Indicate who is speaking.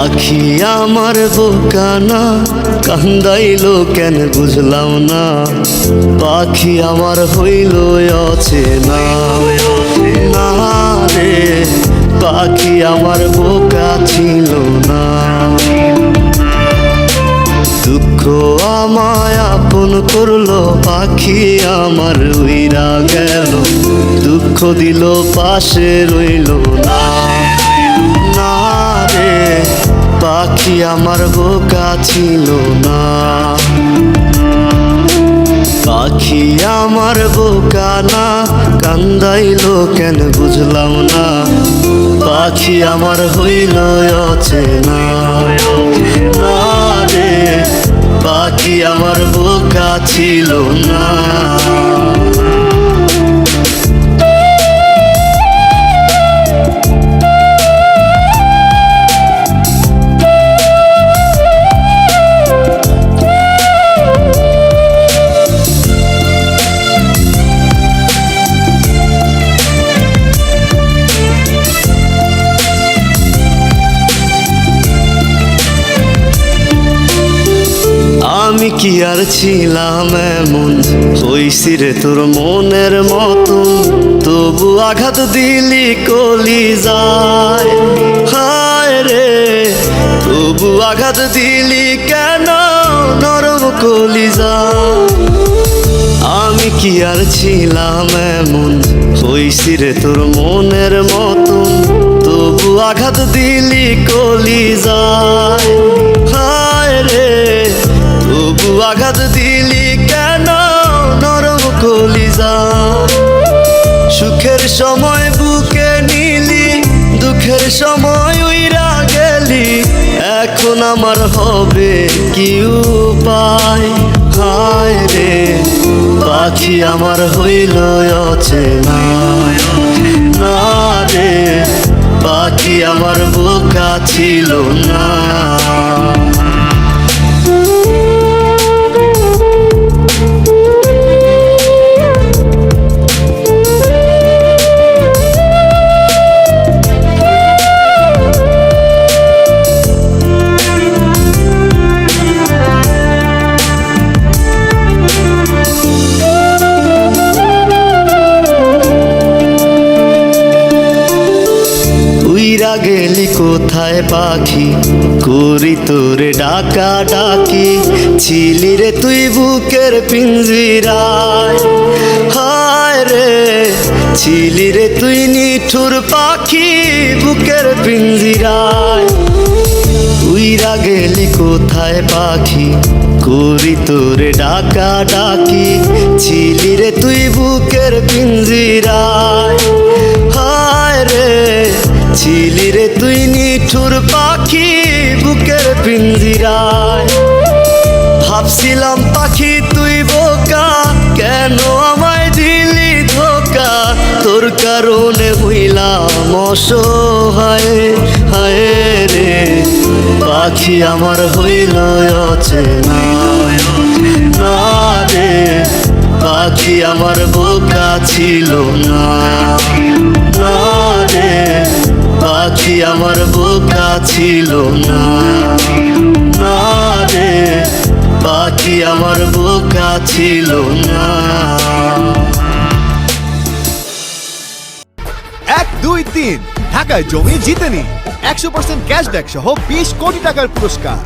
Speaker 1: পাখি আমার বোকানা কান্দাইলো কেন বুঝলাম না, পাখি আমার হইল অচেনা। না রে পাখি আমার বোকা ছিল না, দুঃখ আমায় আপন করলো, পাখি আমার উইরা গেল, দুঃখ দিল পাশে রইল না। না রে পাখি আমার বোকা ছিল না, পাখি আমার বোকা না কান্দাইলো কেন বুঝলাম না, পাখি আমার হইল অচেনা। না রে পাখি আমার বোকা ছিল না। আমি কি আর ছিলাম এমন, হইছি রে তোর মনের মতন, তবু আঘাত দিলি কলিজায়। হায় রে তবু আঘাত দিলি কেন নরম কলিজায়। আমি কি আর ছিলাম এমন, হইছি রে তোর মনের মতন, তবু আঘাত দিলি কলিজায়। হায় রে তবু আঘাত দিলি কেন নরম কলিজায়। সুখের সময় বুকে নিলি, দুঃখের সময় উইরা গেলি, এখন আমার হবে কি উপায়। হায় রে পাখি আমার হইল অচেনা। না রে পাখি আমার বোকা ছিল না। উইরা গেলি কোথায় পাখি, করি তোরে ডাকা ডাকি, ছিলি রে তুই বুকের পিঞ্জিরায়। হায় রে ছিলি রে তুই নিঠুর পাখি বুকের পিঞ্জিরায়। উইরা গেলি কোথায় পাখি, করি তোরে ডাকা ডাকি, ছিলি রে তুই বুকের পিঞ্জিরায়। হায় রে ছিলি রে তুই নিঠুর পাখি বুকের পিঞ্জিরায়। ভাবছিলাম পাখি তুই বোকা, কেন আমায় দিলি ধোকা, তোর কারণে হইলাম অসহায়। হায় রে পাখি আমার হইল অচেনা। না রে পাখি আমার বোকা ছিল না। না রে পাখি আমার বোকা ছিল না। না রে পাখি আমার বোকা ছিল না।
Speaker 2: 1, 2, 3 ঢাকায় জমি জিতে নিন 100% ক্যাশব্যাক সহ 20 কোটি টাকার পুরস্কার।